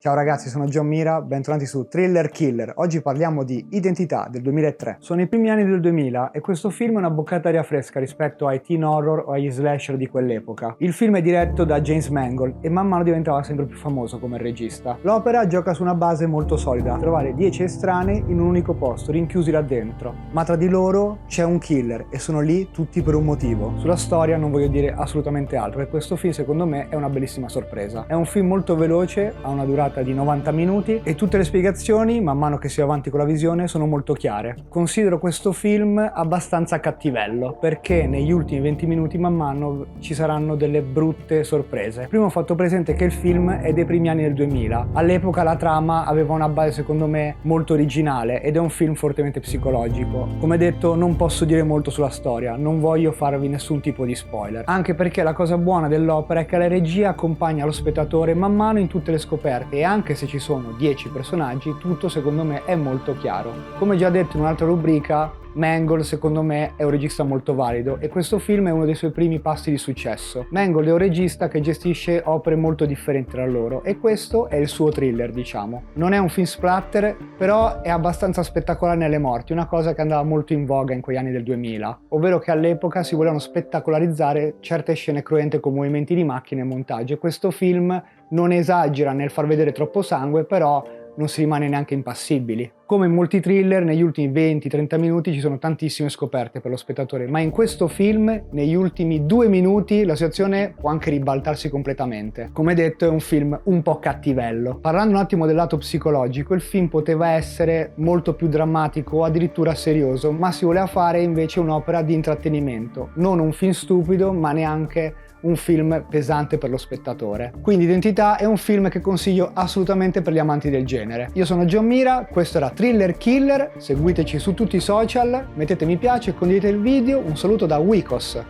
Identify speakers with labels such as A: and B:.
A: Ciao ragazzi, sono John Mira, bentornati su Thriller Killer. Oggi parliamo di Identità del 2003. Sono i primi anni del 2000 e questo film è una boccata d'aria fresca rispetto ai teen horror o agli slasher di quell'epoca. Il film è diretto da James Mangold e man mano diventava sempre più famoso come regista. L'opera gioca su una base molto solida, trovare 10 estranei in un unico posto, rinchiusi là dentro. Ma tra di loro c'è un killer e sono lì tutti per un motivo. Sulla storia non voglio dire assolutamente altro e questo film secondo me è una bellissima sorpresa. È un film molto veloce, ha una durata di 90 minuti e tutte le spiegazioni, man mano che si va avanti con la visione, sono molto chiare. Considero questo film abbastanza cattivello perché negli ultimi 20 minuti man mano ci saranno delle brutte sorprese. Prima ho fatto presente che il film è dei primi anni del 2000. All'epoca la trama aveva una base secondo me molto originale ed è un film fortemente psicologico. Come detto, non posso dire molto sulla storia, non voglio farvi nessun tipo di spoiler, anche perché la cosa buona dell'opera è che la regia accompagna lo spettatore man mano in tutte le scoperte e anche se ci sono 10 personaggi, tutto secondo me è molto chiaro. Come già detto in un'altra rubrica, Mangold secondo me è un regista molto valido e questo film è uno dei suoi primi passi di successo. Mangold è un regista che gestisce opere molto differenti tra loro e questo è il suo thriller, diciamo. Non è un film splatter, però è abbastanza spettacolare nelle morti, una cosa che andava molto in voga in quegli anni del 2000, ovvero che all'epoca si volevano spettacolarizzare certe scene cruente con movimenti di macchine e montaggio e questo film non esagera nel far vedere troppo sangue, però non si rimane neanche impassibili. Come in molti thriller, negli ultimi 20-30 minuti ci sono tantissime scoperte per lo spettatore, ma in questo film, negli ultimi 2 minuti, la situazione può anche ribaltarsi completamente. Come detto, è un film un po' cattivello. Parlando un attimo del lato psicologico, il film poteva essere molto più drammatico o addirittura serioso, ma si voleva fare invece un'opera di intrattenimento. Non un film stupido, ma neanche un film pesante per lo spettatore. Quindi Identità è un film che consiglio assolutamente per gli amanti del genere. Io sono John Mira, questo era Thriller Killer, seguiteci su tutti i social, mettete mi piace, condividete il video, un saluto da Wikos.